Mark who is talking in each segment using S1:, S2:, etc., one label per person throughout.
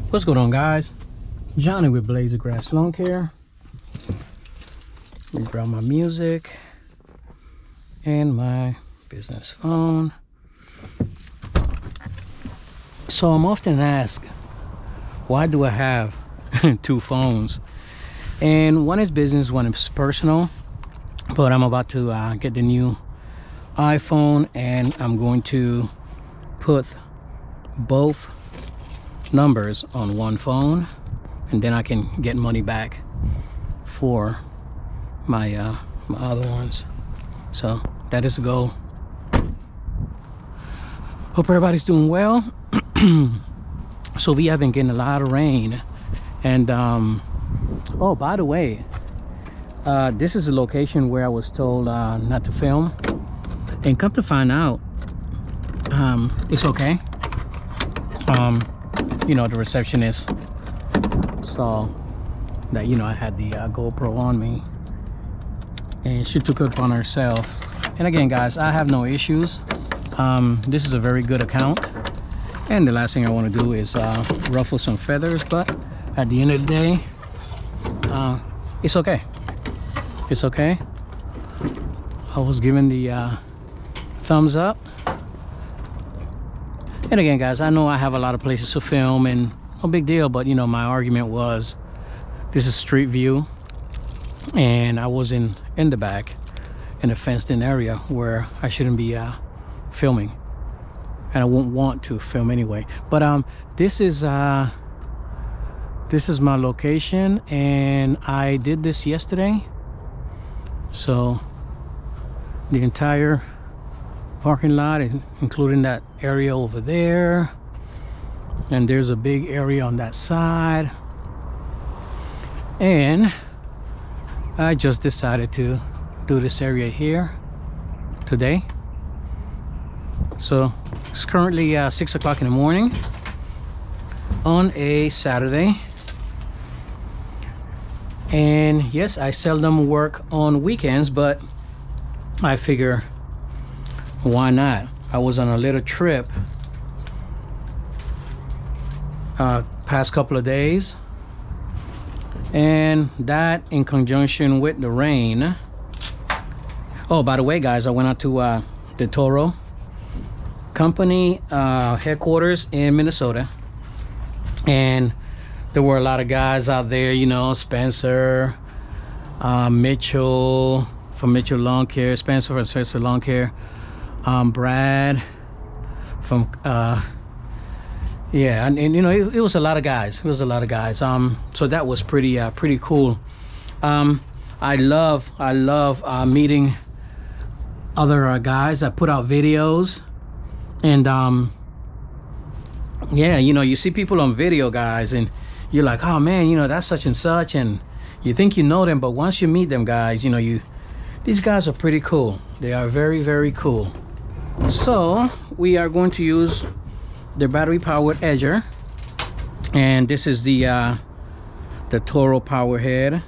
S1: What's going on, guys? Johnny with Blaze of Grass Lawn Care. Let me grab my music and my business phone. So I'm often asked, why do I have two phones? And one is business, one is personal. But I'm about to get the new iPhone, and I'm going to put both numbers on one phone, and then I can get money back for my my other ones. So that is the goal. Hope everybody's doing well. So we have been getting a lot of rain, and oh, by the way, this is a location where I was told not to film, and come to find out, it's okay. You know, the receptionist saw that, you know, I had the GoPro on me, and she took it upon herself. And again, guys, I have no issues. This is a very good account, and the last thing I want to do is ruffle some feathers, but at the end of the day, it's okay. It's okay. I was given the thumbs up. And again, guys, I know I have a lot of places to film, and no big deal, but you know, my argument was this is street view, and I was in the back in a fenced in area where I shouldn't be filming, and I won't want to film anyway. But this is my location, and I did this yesterday. So the entire parking lot, including that area over there, and there's a big area on that side, and I just decided to do this area here today. So it's currently 6 o'clock in the morning on a Saturday, and yes, I seldom work on weekends, but I figure, why not? I was on a little trip past couple of days, and that in conjunction with the rain. Oh, by the way, guys, I went out to the Toro company headquarters in Minnesota, and there were a lot of guys out there, you know, Spencer, Mitchell from Mitchell Lawn Care, Spencer from Spencer Lawn Care, Brad from yeah, and you know, it was a lot of guys. It was a lot of guys. So that was pretty cool. I love meeting other guys that put out videos, and yeah, you know, you see people on video, guys, and you're like, oh man, you know, that's such and such, and you think you know them, but once you meet them, guys, you know, these guys are pretty cool. They are very cool. So we are going to use the battery powered edger, and this is the Toro power head,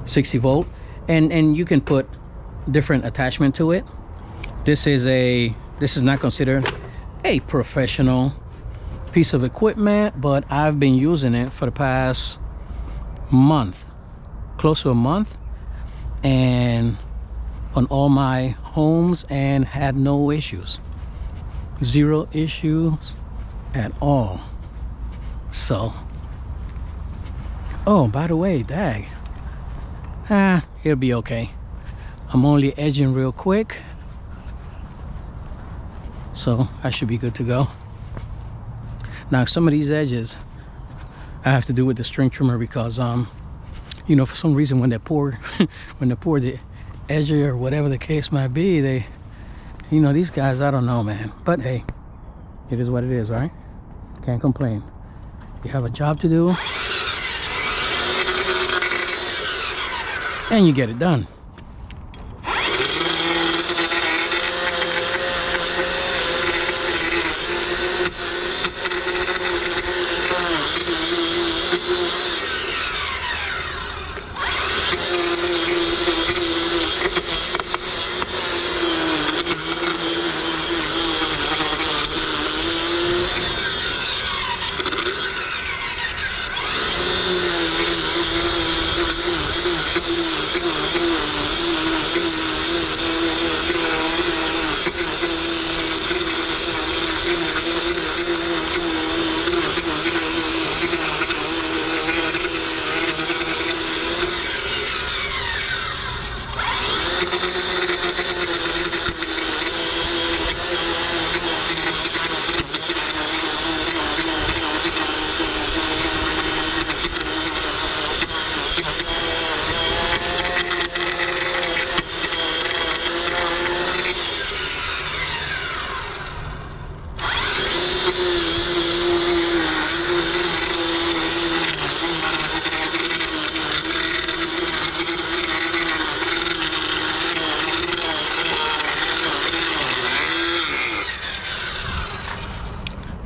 S1: 60 volt, and you can put different attachment to it. This is not considered a professional piece of equipment, but I've been using it for the past month, close to a month, and on all my homes, and had no issues, zero issues at all. So, oh, by the way, dag, it'll be okay. I'm only edging real quick, so I should be good to go. Now, some of these edges I have to do with the string trimmer, because you know, for some reason when they pour the edger or whatever the case might be, they, you know, these guys, I don't know, man, but hey, it is what it is, right? Can't complain. You have a job to do, and you get it done.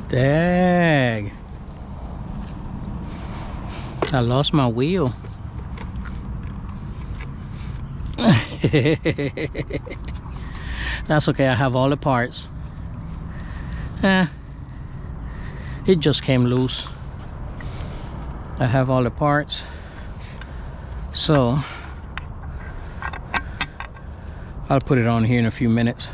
S1: Dang. I lost my wheel. That's okay, I have all the parts. It just came loose. I have all the parts. So I'll put it on here in a few minutes.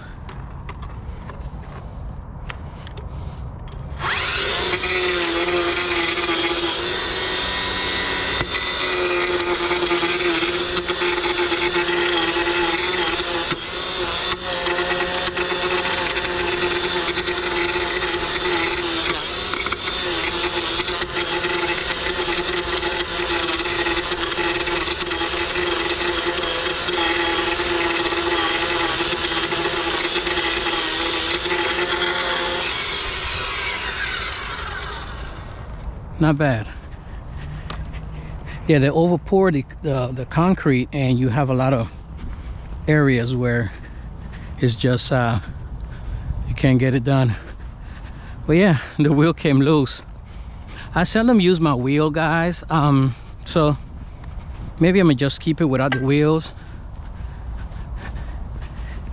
S1: Not bad. Yeah, they overpour the concrete, and you have a lot of areas where it's just you can't get it done. But yeah, the wheel came loose. I seldom use my wheel, guys, so maybe I'm gonna just keep it without the wheels.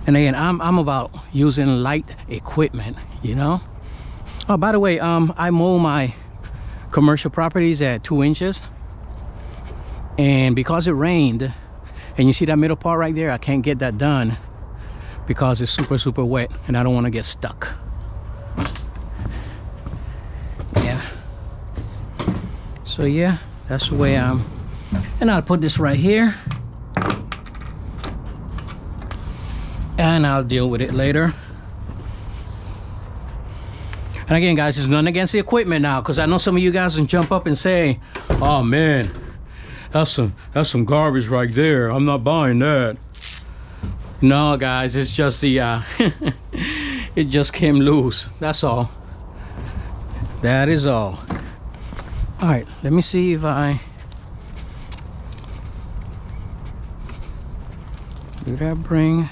S1: And again, I'm about using light equipment, you know. Oh, by the way, I mow my commercial properties at 2 inches, and because it rained, and you see that middle part right there, I can't get that done because it's super wet, and I don't want to get stuck. Yeah, so yeah, that's the way I'm. And I'll put this right here, and I'll deal with it later. And again, guys, it's nothing against the equipment now, because I know some of you guys can jump up and say, oh man, that's some garbage right there, I'm not buying that. No, guys, it's just the it just came loose, that's all. That is all. All right, let me see if did I bring?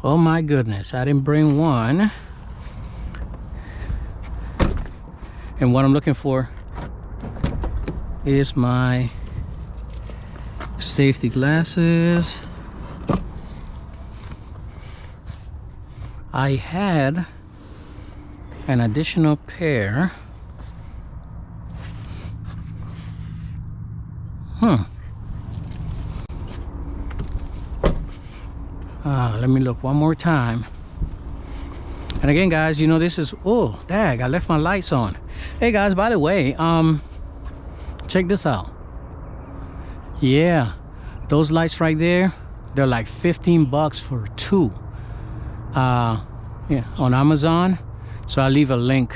S1: Oh my goodness, I didn't bring one. And what I'm looking for is my safety glasses. I had an additional pair. Let me look one more time. And again, guys, you know, this is, oh dag, I left my lights on. Hey guys, by the way, check this out. Yeah, those lights right there, they're like 15 bucks for 2. Yeah, on Amazon. So I'll leave a link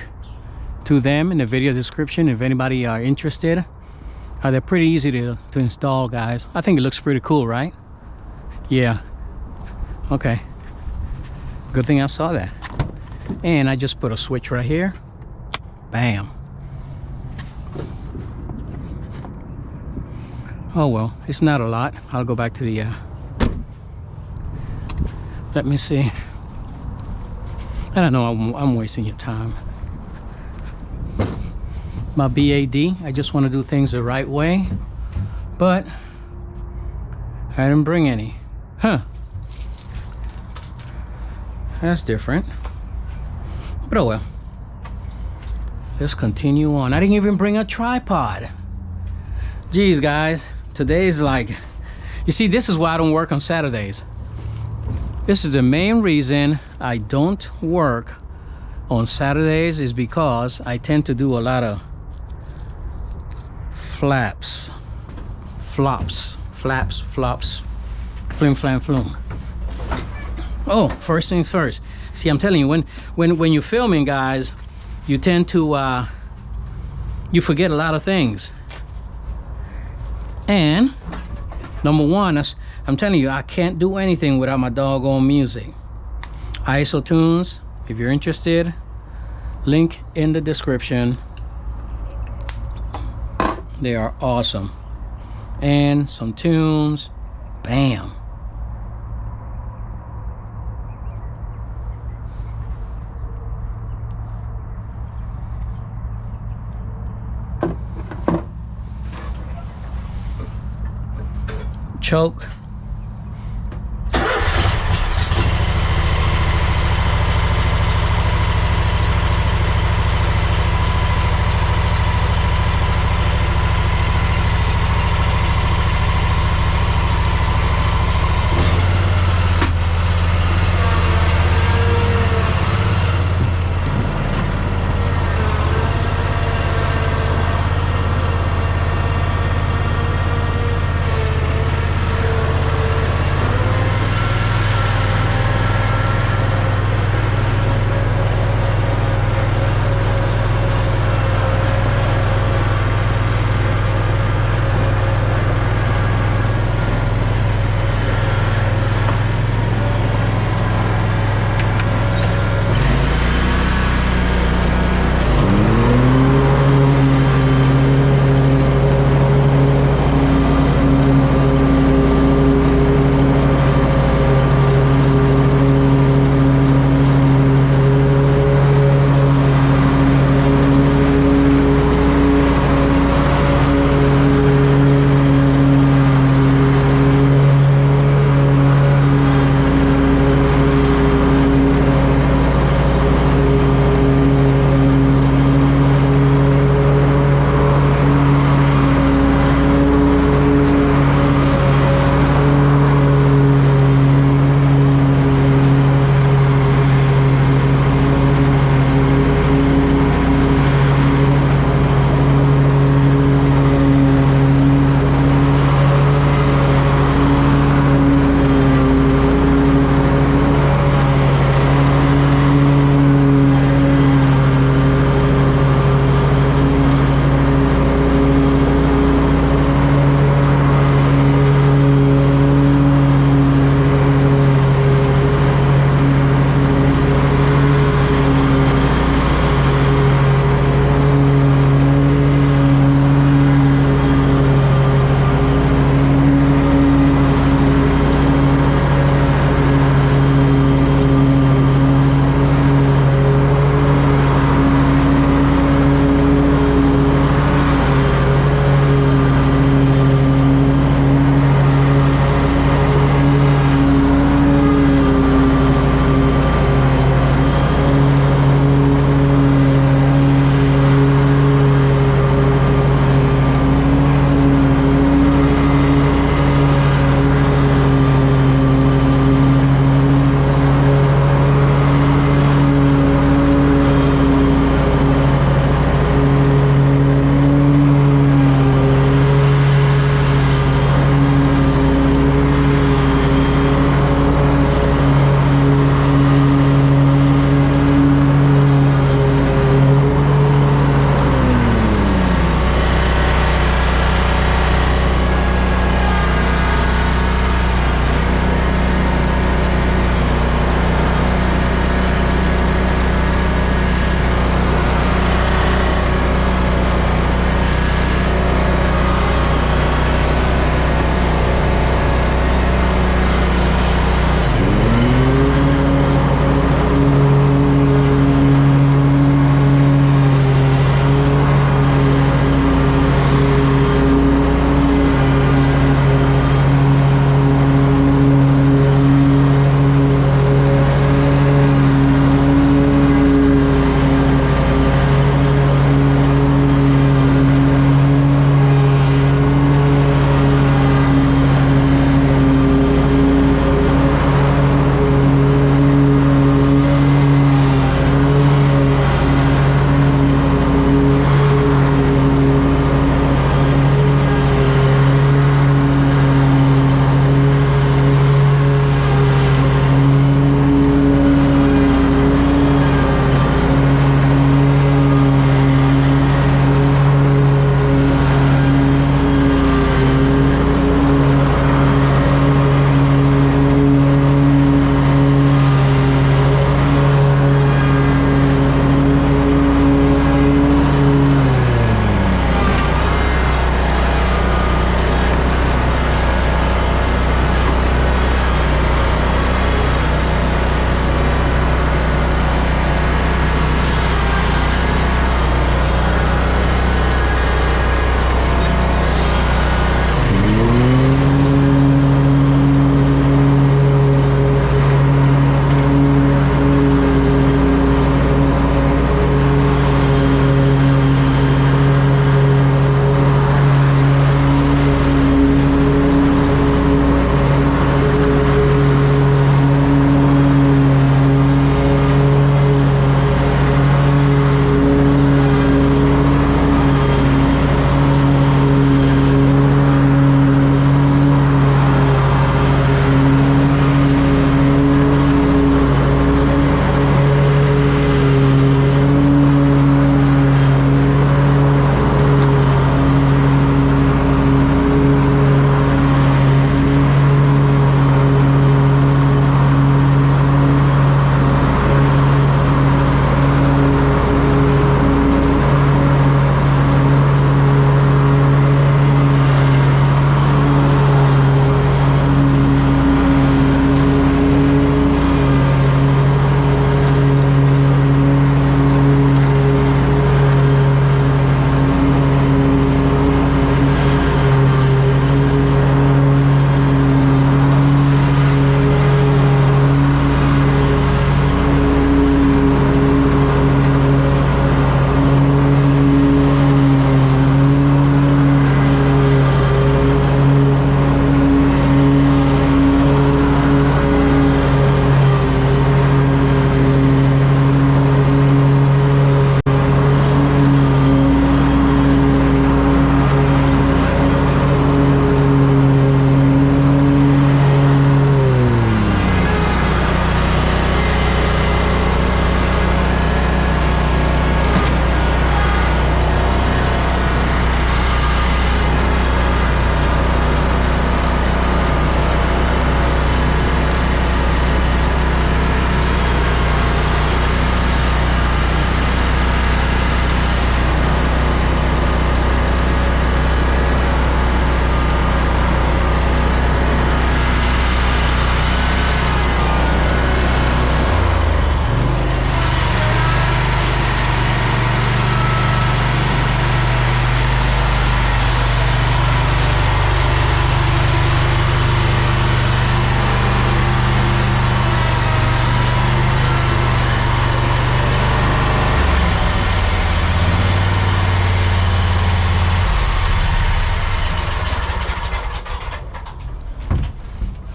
S1: to them in the video description if anybody are interested. They're pretty easy to install, guys. I think it looks pretty cool, right? Yeah. Okay, good thing I saw that. And I just put a switch right here. Bam. Oh well, it's not a lot. I'll go back to the let me see. I don't know, I'm wasting your time. My BAD, I just want to do things the right way, but I didn't bring any. Huh, that's different. But oh well, let's continue on. I didn't even bring a tripod. Geez, guys, today's like, you see, this is why I don't work on Saturdays. This is the main reason I don't work on Saturdays, is because I tend to do a lot of flops, flim flam floom. Oh, first things first. See, I'm telling you, when you're filming, guys, you tend to you forget a lot of things. And number one, I'm telling you, I can't do anything without my doggone music. ISO tunes, if you're interested, link in the description. They are awesome. And some tunes, bam. choke.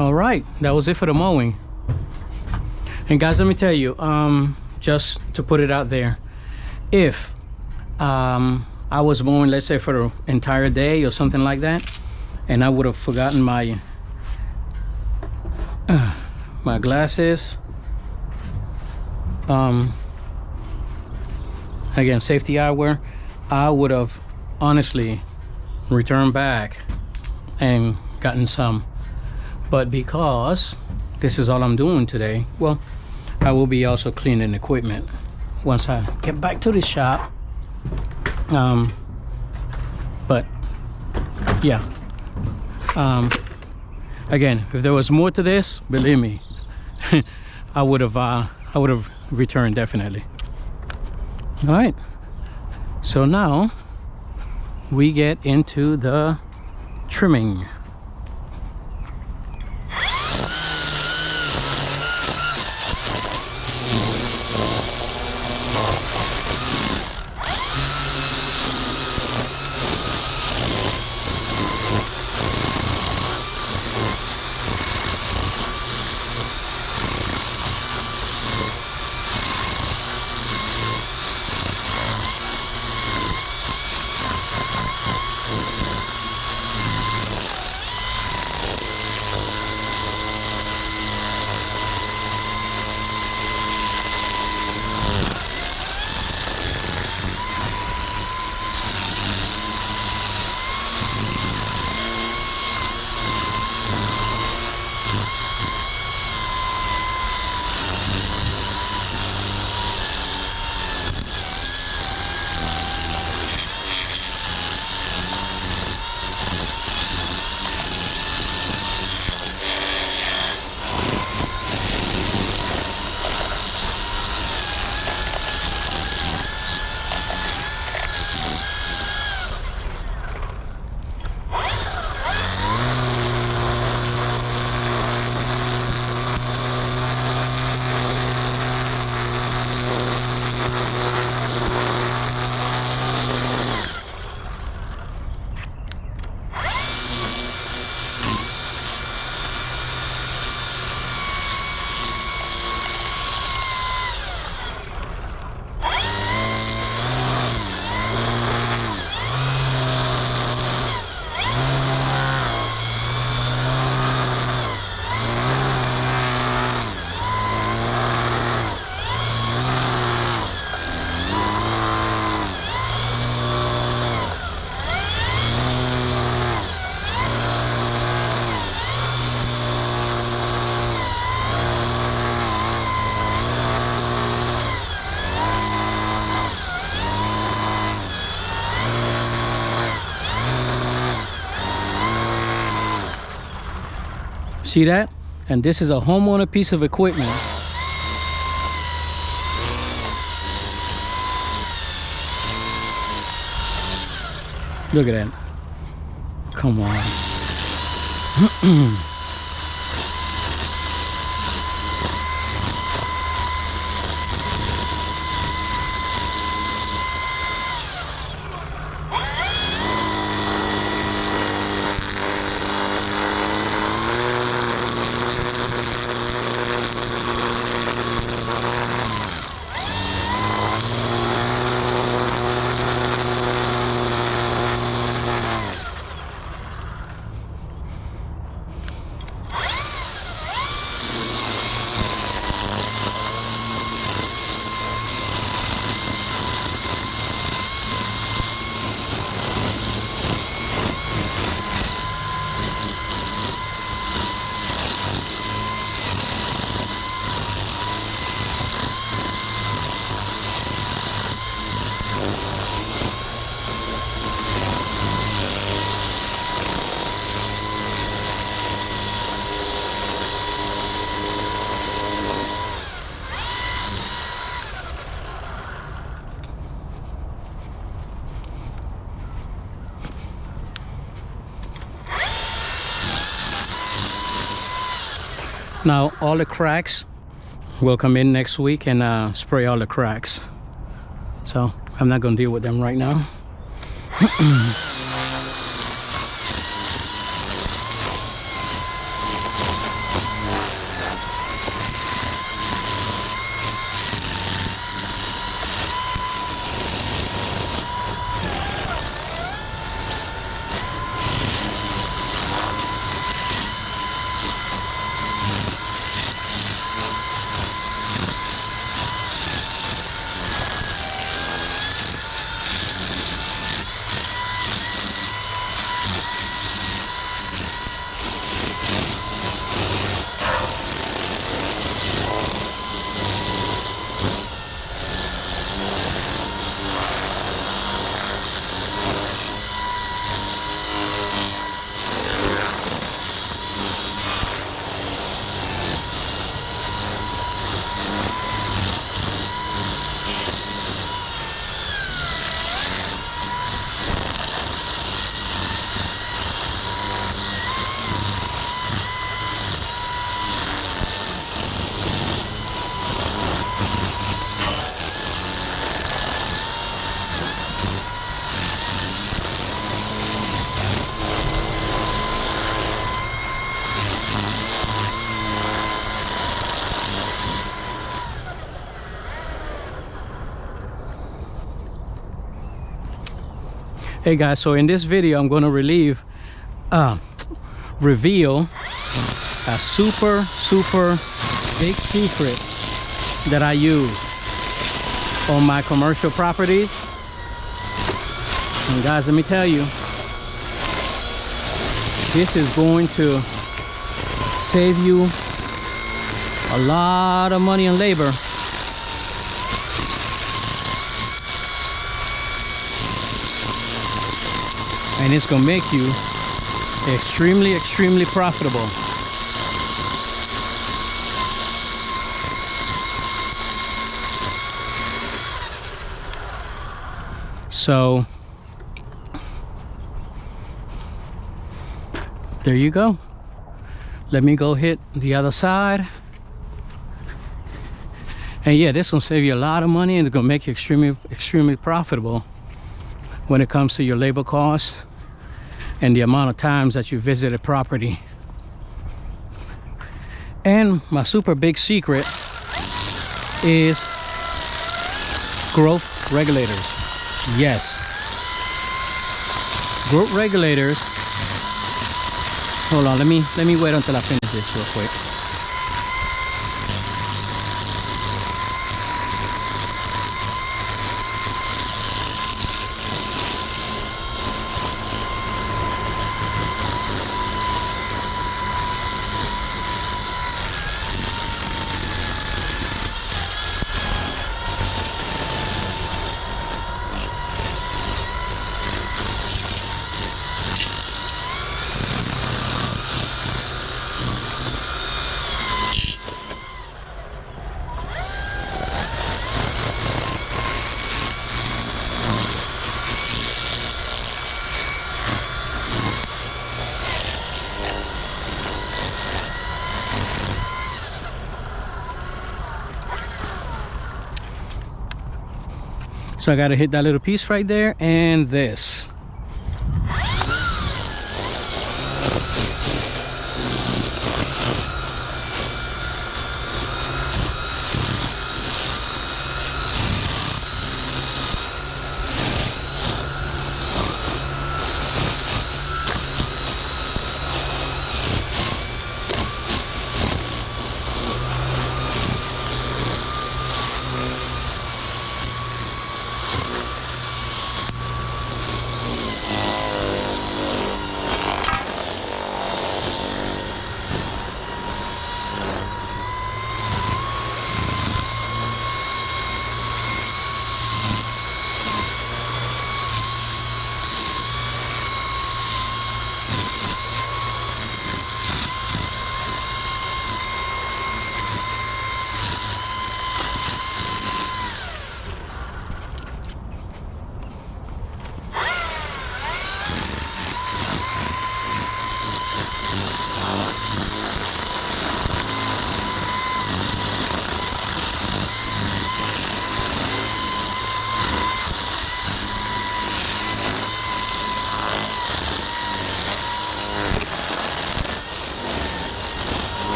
S1: All right, that was it for the mowing. And guys, let me tell you, just to put it out there, if I was mowing, let's say for the entire day or something like that, and I would have forgotten my my glasses, again, safety eyewear, I would have honestly returned back and gotten some. But because this is all I'm doing today, well, I will be also cleaning equipment once I get back to the shop. But yeah, again, if there was more to this, believe me, I would have returned definitely. All right, so now we get into the trimming. See that? And this is a homeowner piece of equipment. Look at that. Come on. Now all the cracks will come in next week and spray all the cracks. So I'm not going to deal with them right now. Hey guys, so in this video I'm going to reveal a super big secret that I use on my commercial properties. And guys, let me tell you, this is going to save you a lot of money and labor. And it's gonna make you extremely profitable. So there you go. Let me go hit the other side. And yeah, this will save you a lot of money and it's gonna make you extremely profitable when it comes to your labor costs and the amount of times that you visit a property. And my super big secret is growth regulators. Yes, growth regulators. Hold on, let me wait until I finish this real quick. So I gotta hit that little piece right there and this.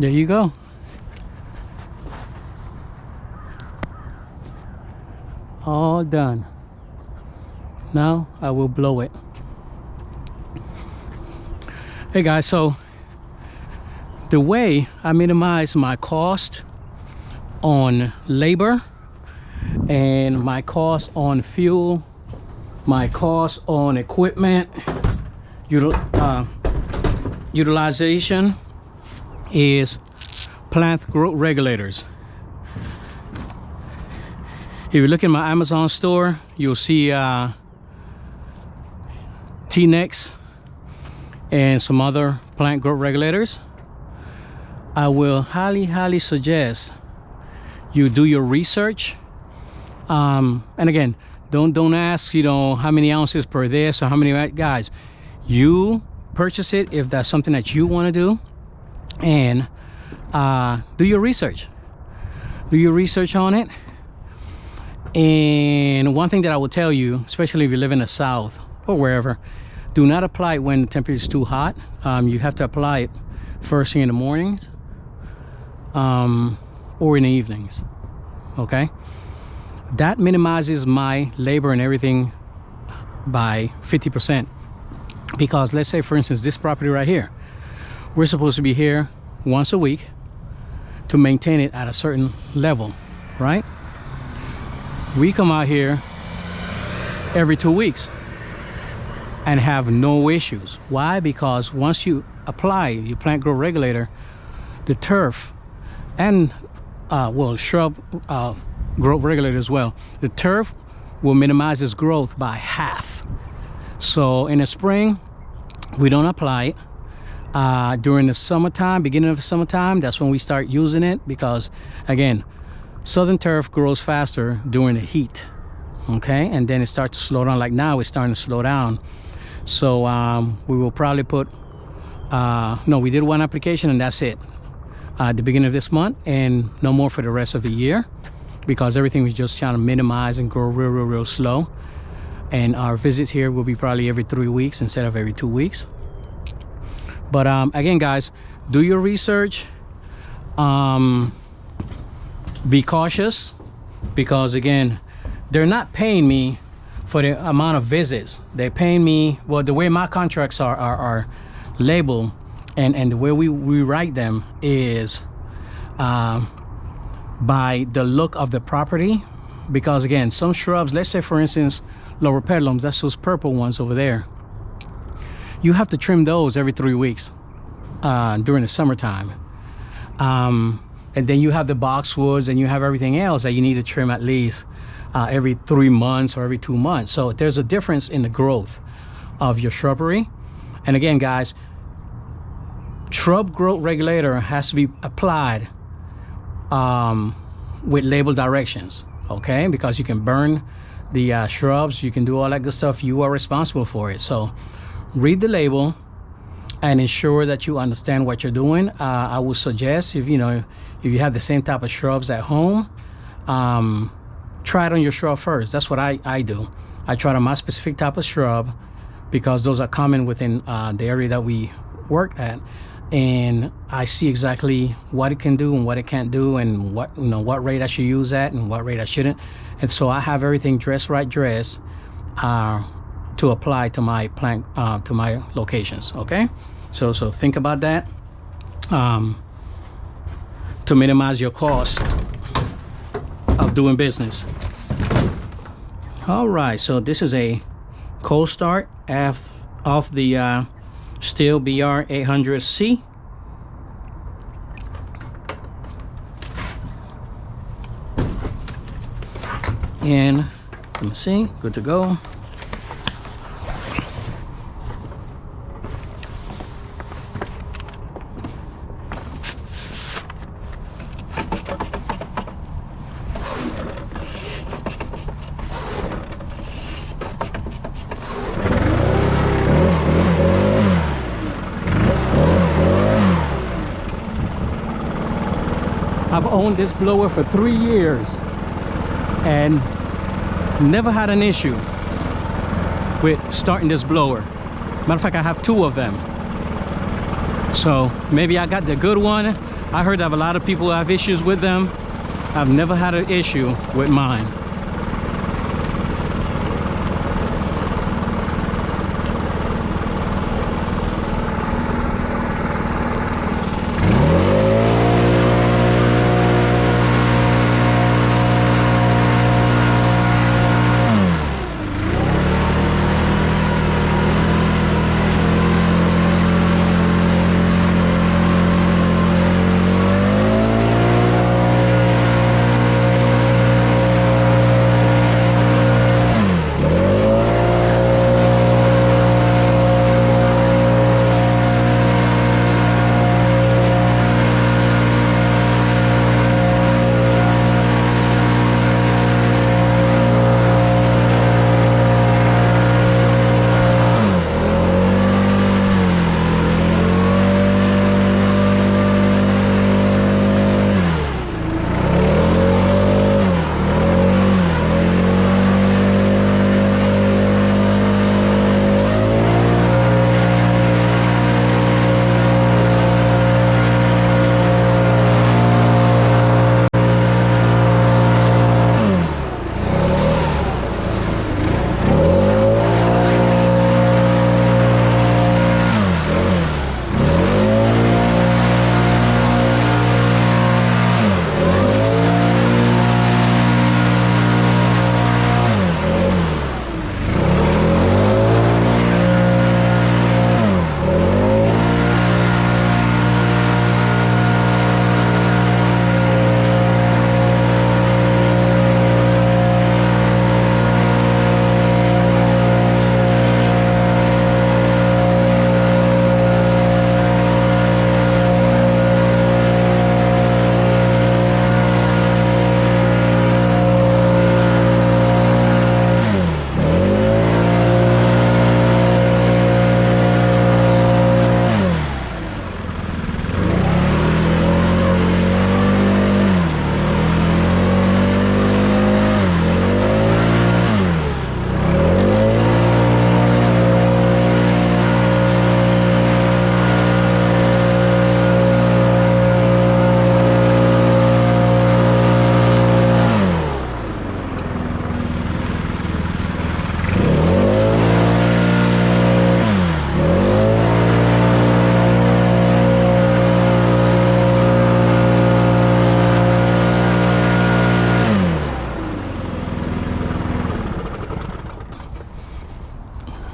S1: There you go. All done. Now I will blow it. Hey guys, so the way I minimize my cost on labor and my cost on fuel, my cost on equipment utilization is plant growth regulators. If you look in my Amazon store, you'll see T-necks and some other plant growth regulators. I will highly suggest you do your research. And again, don't ask, you know, how many ounces per this or how many. Guys, you purchase it if that's something that you want to do, and do your research. Do your research on it. And one thing that I will tell you, especially if you live in the South or wherever, do not apply it when the temperature is too hot. You have to apply it first thing in the mornings or in the evenings. Okay, that minimizes my labor and everything by 50%. Because let's say, for instance, this property right here, we're supposed to be here once a week to maintain it at a certain level, right? We come out here every 2 weeks and have no issues. Why? Because once you apply your plant growth regulator, the turf and shrub growth regulator as well, the turf will minimize its growth by half. So in the spring, we don't apply it. During the summertime, beginning of the summertime, that's when we start using it, because again, southern turf grows faster during the heat. Okay, and then it starts to slow down. Like now, it's starting to slow down. So we will probably put we did one application and that's it at the beginning of this month, and no more for the rest of the year, because everything was just trying to minimize and grow real slow. And our visits here will be probably every 3 weeks instead of every 2 weeks. But again, guys, do your research. Be cautious, because again, they're not paying me for the amount of visits. They're paying me, well, the way my contracts are labeled and the way we write them is by the look of the property. Because again, some shrubs, let's say for instance, lower pedalums, that's those purple ones over there. You have to trim those every 3 weeks during the summertime. And then you have the boxwoods and you have everything else that you need to trim at least every 3 months or every 2 months. So there's a difference in the growth of your shrubbery. And again, guys, shrub growth regulator has to be applied with label directions, okay? Because you can burn the shrubs, you can do all that good stuff. You are responsible for it. So read the label and ensure that you understand what you're doing. I would suggest, if you have the same type of shrubs at home, try it on your shrub first. That's what I do. I try it on my specific type of shrub, because those are common within the area that we work at, and I see exactly what it can do and what it can't do, and what rate I should use at and what rate I shouldn't. And so I have everything dressed to apply to my plant, to my locations. Okay, so think about that to minimize your cost of doing business. All right, so this is a cold start off the Stihl BR 800C. And let me see, good to go. I've owned this blower for 3 years and never had an issue with starting this blower. Matter of fact, I have 2 of them. So maybe I got the good one. I heard that a lot of people have issues with them. I've never had an issue with mine.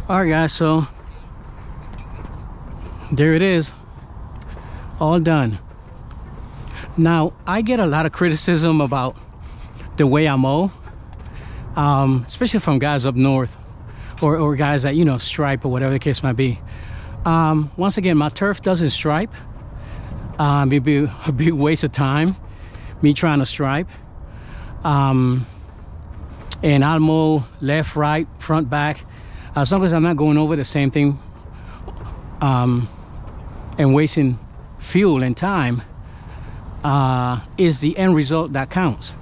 S1: All right, guys, so there it is, all done. Now, I get a lot of criticism about the way I mow, especially from guys up north, or guys that, you know, stripe or whatever the case might be. Once again, my turf doesn't stripe. It'd be a big waste of time, me trying to stripe. And I'll mow left, right, front, back, as long as I'm not going over the same thing and wasting fuel and time. Is the end result that counts.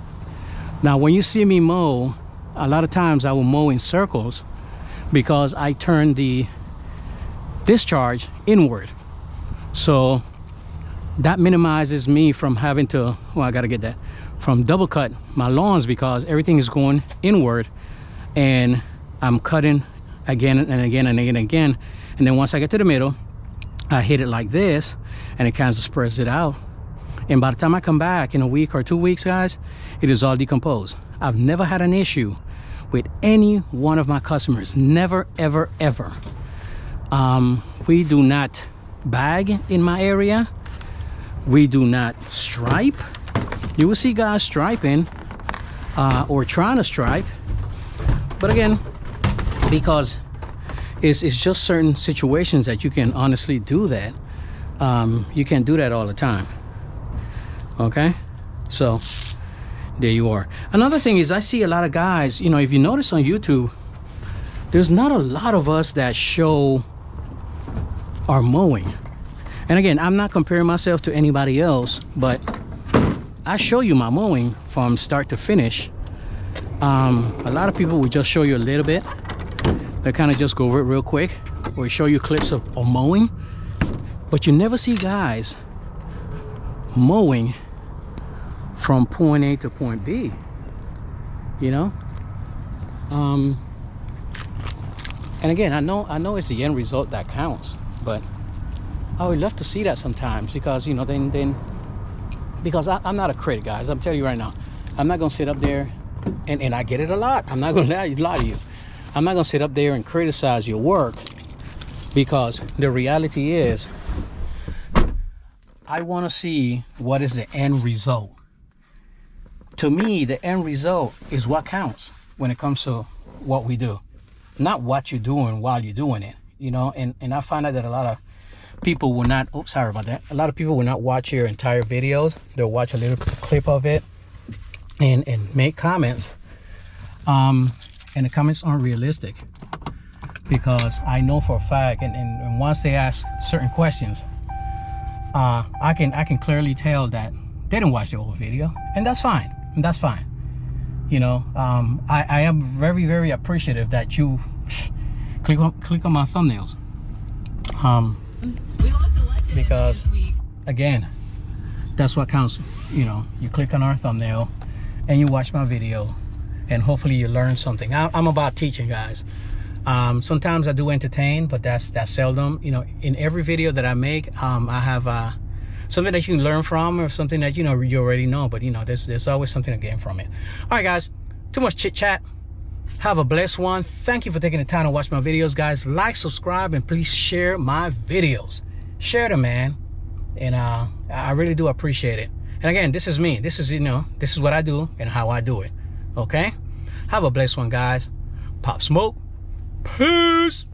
S1: Now, when you see me mow, a lot of times I will mow in circles because I turn the discharge inward, so that minimizes me from having to, well, I gotta get that, from double cut my lawns, because everything is going inward and I'm cutting again and again and again and again, and then once I get to the middle, I hit it like this and it kind of spreads it out, and by the time I come back in a week or 2 weeks, guys, it is all decomposed. I've never had an issue with any one of my customers, never, ever, ever. We do not bag in my area. We do not stripe. You will see guys striping or trying to stripe, but again, because it's just certain situations that you can honestly do that. You can't do that all the time. Okay, so there you are. Another thing is, I see a lot of guys, you know, if you notice on YouTube, there's not a lot of us that show our mowing. And again, I'm not comparing myself to anybody else, but I show you my mowing from start to finish. A lot of people will just show you a little bit. They kind of just go over it real quick, or show you clips of mowing, but you never see guys mowing from point A to point B, you know. And again, I know it's the end result that counts, but I would love to see that sometimes, because, you know, then because I'm not a critic, guys. I'm telling you right now, I'm not gonna sit up there and I get it a lot. I'm not gonna lie to you. I'm not gonna sit up there and criticize your work, because the reality is, I want to see what is the end result. To me, the end result is what counts when it comes to what we do, not what you're doing while you're doing it, you know. And I find out that a lot of people will not, oops, sorry about that, a lot of people will not watch your entire videos. They'll watch a little clip of it and make comments, and the comments aren't realistic, because I know for a fact, and once they ask certain questions, I can clearly tell that they didn't watch the whole video, and that's fine. And that's fine. You know, I am very, very appreciative that you click on my thumbnails.
S2: We lost a legend
S1: because
S2: this week.
S1: Again, that's what counts. You know, you click on our thumbnail and you watch my video, and hopefully you learn something. I'm about teaching, guys. Sometimes I do entertain, but that's seldom. You know, in every video that I make, I have something that you can learn from, or something that, you know, you already know, but, you know, there's always something to gain from it. All right, guys, too much chit chat. Have a blessed one. Thank you for taking the time to watch my videos, guys. Like, subscribe, and please share my videos. Share them, man. And I really do appreciate it. And again, this is me. This is, you know, this is what I do and how I do it. Okay, have a blessed one, guys. Pop smoke. Peace.